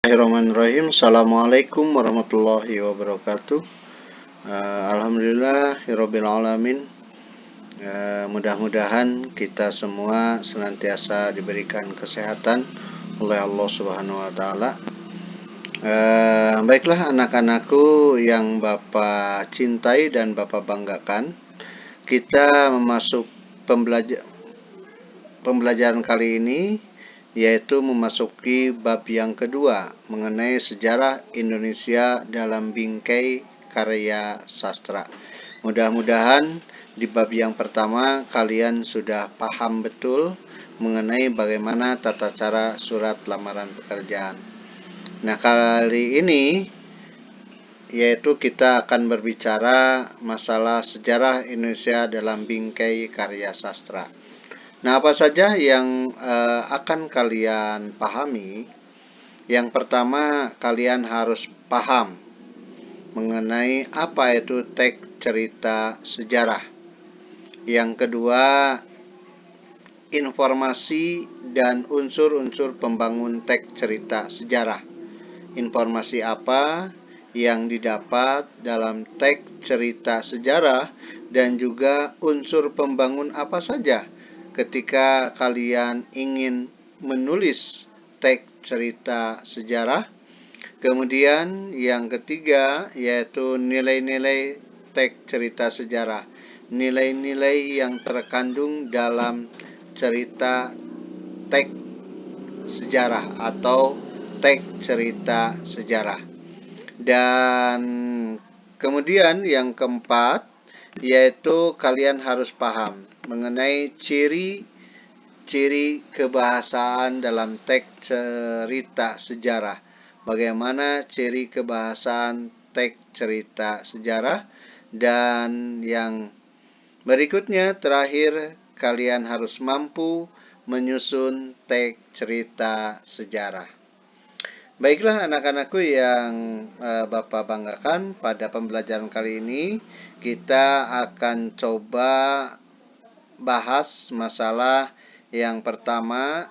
Bismillahirrahmanirrahim. Assalamualaikum warahmatullahi wabarakatuh. Alhamdulillahirabbil alamin. Mudah-mudahan kita semua senantiasa diberikan kesehatan oleh Allah Subhanahu wa taala. Baiklah anak-anakku yang Bapak cintai dan Bapak banggakan, kita masuk pembelajaran kali ini, yaitu memasuki bab yang kedua mengenai sejarah Indonesia dalam bingkai karya sastra. Mudah-mudahan di bab yang pertama kalian sudah paham betul mengenai bagaimana tata cara surat lamaran pekerjaan. Nah, kali ini yaitu kita akan berbicara masalah sejarah Indonesia dalam bingkai karya sastra. Nah, apa saja yang akan kalian pahami? Yang pertama, kalian harus paham mengenai apa itu teks cerita sejarah. Yang kedua, informasi dan unsur-unsur pembangun teks cerita sejarah. Informasi apa yang didapat dalam teks cerita sejarah dan juga unsur pembangun apa saja ketika kalian ingin menulis teks cerita sejarah. Kemudian yang ketiga yaitu nilai-nilai teks cerita sejarah. Nilai-nilai yang terkandung dalam cerita teks sejarah atau teks cerita sejarah. Dan kemudian yang keempat yaitu kalian harus paham mengenai ciri-ciri kebahasaan dalam teks cerita sejarah. Bagaimana ciri kebahasaan teks cerita sejarah. Dan yang berikutnya terakhir, kalian harus mampu menyusun teks cerita sejarah. Baiklah anak-anakku yang Bapak banggakan, pada pembelajaran kali ini kita akan coba bahas masalah yang pertama,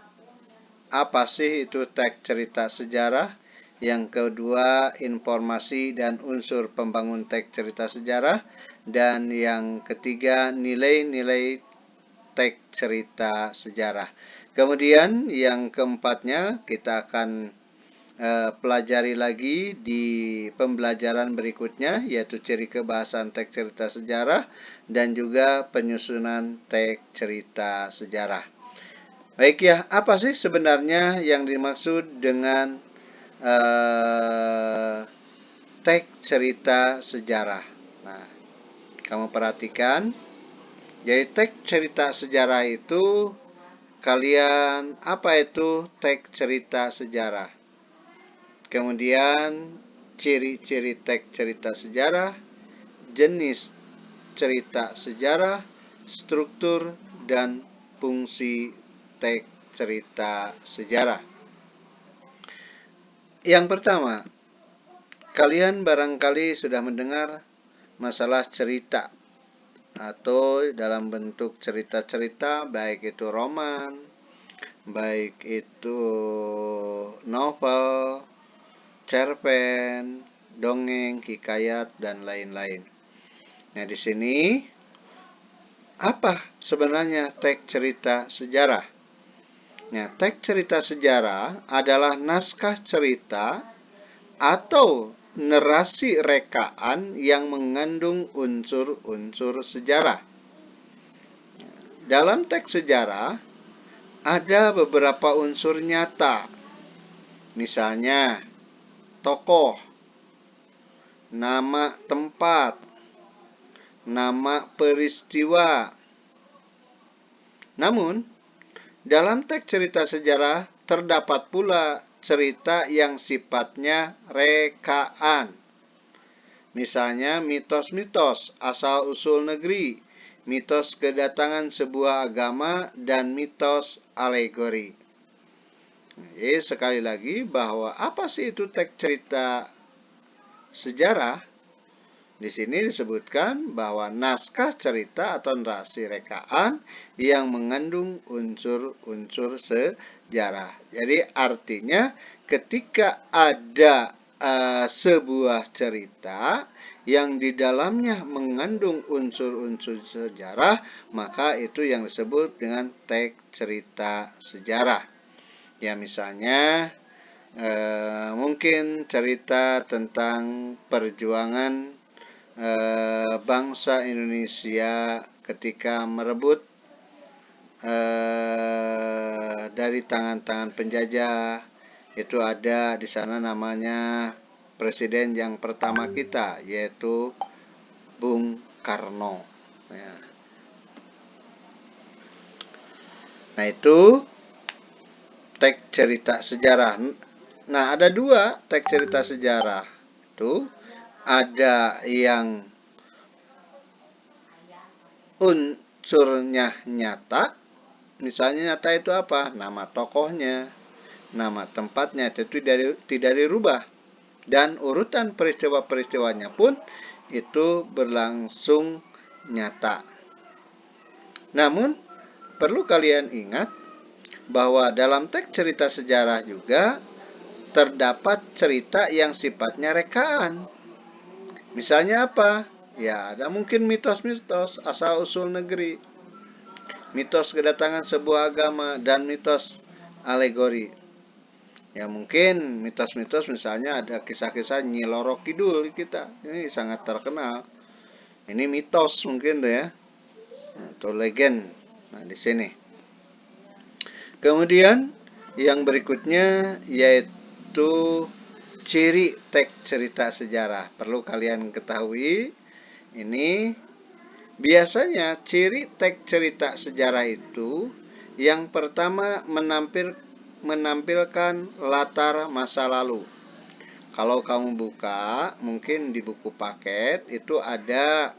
apa sih itu teks cerita sejarah? Yang kedua, informasi dan unsur pembangun teks cerita sejarah. Dan yang ketiga, nilai-nilai teks cerita sejarah. Kemudian yang keempatnya kita akan pelajari lagi di pembelajaran berikutnya, yaitu ciri kebahasaan teks cerita sejarah dan juga penyusunan teks cerita sejarah. Baik ya, apa sih sebenarnya yang dimaksud dengan teks cerita sejarah? Nah, kamu perhatikan, jadi teks cerita sejarah itu apa itu teks cerita sejarah? Kemudian ciri-ciri teks cerita sejarah, jenis cerita sejarah, struktur dan fungsi teks cerita sejarah. Yang pertama, kalian barangkali sudah mendengar masalah cerita atau dalam bentuk cerita-cerita, baik itu roman, baik itu novel, cerpen, dongeng, hikayat, dan lain-lain. Nah, di sini apa sebenarnya teks cerita sejarah? Nah, teks cerita sejarah adalah naskah cerita atau narasi rekaan yang mengandung unsur-unsur sejarah. Dalam teks sejarah ada beberapa unsur nyata. Misalnya tokoh, nama tempat, nama peristiwa. Namun, dalam teks cerita sejarah terdapat pula cerita yang sifatnya rekaan. Misalnya mitos-mitos asal-usul negeri, mitos kedatangan sebuah agama, dan mitos alegori. Jadi sekali lagi bahwa apa sih itu teks cerita sejarah? Di sini disebutkan bahwa naskah cerita atau narasi rekaan yang mengandung unsur-unsur sejarah. Jadi artinya ketika ada sebuah cerita yang di dalamnya mengandung unsur-unsur sejarah, maka itu yang disebut dengan teks cerita sejarah. Ya, misalnya mungkin cerita tentang perjuangan bangsa Indonesia ketika merebut dari tangan-tangan penjajah. Itu ada di sana namanya presiden yang pertama kita, yaitu Bung Karno. Nah, itu teks cerita sejarah. Nah, ada dua teks cerita sejarah. Itu ada yang unsurnya nyata. Misalnya nyata itu apa? Nama tokohnya, nama tempatnya itu tidak dirubah. Dan urutan peristiwa-peristiwanya pun itu berlangsung nyata. Namun, perlu kalian ingat bahwa dalam teks cerita sejarah juga terdapat cerita yang sifatnya rekaan. Misalnya apa? Ya, ada mungkin mitos-mitos asal-usul negeri, mitos kedatangan sebuah agama, dan mitos alegori. Ya, mungkin mitos-mitos misalnya ada kisah-kisah Nyi Loro Kidul kita. Ini sangat terkenal. Ini mitos mungkin tuh ya. Atau legend. Nah, di sini. Kemudian yang berikutnya yaitu ciri teks cerita sejarah. Perlu kalian ketahui, ini biasanya ciri teks cerita sejarah itu yang pertama menampilkan latar masa lalu. Kalau kamu buka, mungkin di buku paket itu ada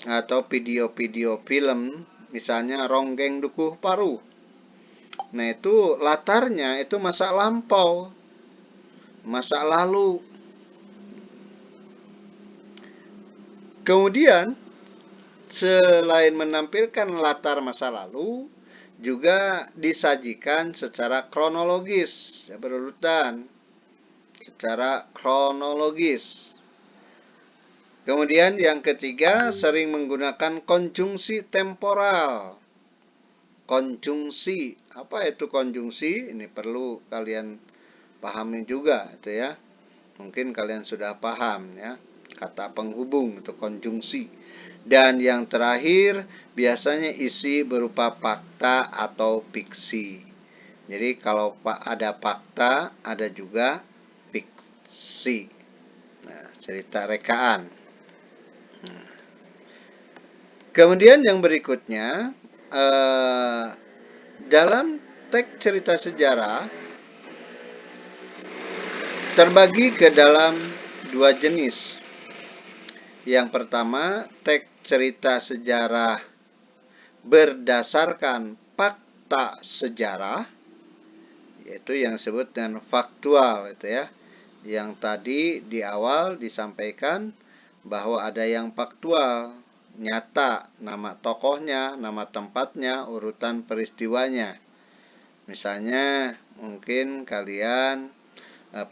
atau video-video film, misalnya Ronggeng Dukuh Paru. Nah, itu latarnya itu masa lampau, masa lalu. Kemudian, selain menampilkan latar masa lalu, juga disajikan secara kronologis, berurutan, secara kronologis. Kemudian yang ketiga, sering menggunakan konjungsi temporal. Konjungsi, apa itu konjungsi? Ini perlu kalian pahami juga, itu ya. Mungkin kalian sudah paham ya, kata penghubung itu konjungsi. Dan yang terakhir, biasanya isi berupa fakta atau fiksi. Jadi kalau ada fakta, ada juga fiksi. Nah, cerita rekaan. Nah. Kemudian yang berikutnya, dalam teks cerita sejarah terbagi ke dalam dua jenis. Yang pertama, teks cerita sejarah berdasarkan fakta sejarah, yaitu yang disebut dengan faktual, itu ya. Yang tadi di awal disampaikan bahwa ada yang faktual, nyata, nama tokohnya, nama tempatnya, urutan peristiwanya. Misalnya, mungkin kalian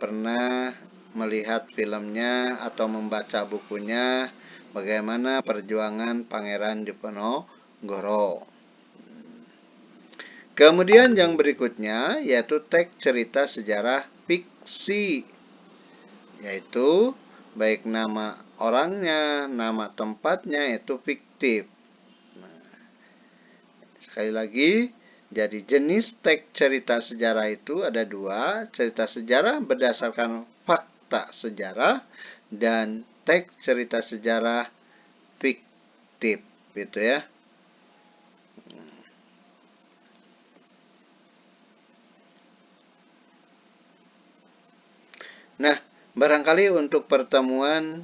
pernah melihat filmnya atau membaca bukunya bagaimana perjuangan Pangeran Diponegoro. Kemudian yang berikutnya yaitu teks cerita sejarah fiksi, yaitu baik nama orangnya, nama tempatnya itu fiktif. Nah, sekali lagi, jadi jenis teks cerita sejarah itu ada dua, cerita sejarah berdasarkan fakta sejarah dan teks cerita sejarah fiktif, gitu ya. Nah, barangkali untuk pertemuan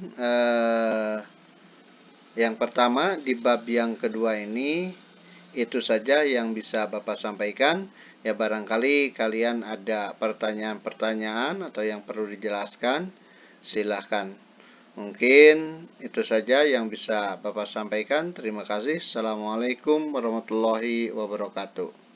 yang pertama di bab yang kedua ini itu saja yang bisa Bapak sampaikan. Ya, barangkali kalian ada pertanyaan-pertanyaan atau yang perlu dijelaskan, silahkan. Mungkin itu saja yang bisa Bapak sampaikan. Terima kasih. Assalamualaikum warahmatullahi wabarakatuh.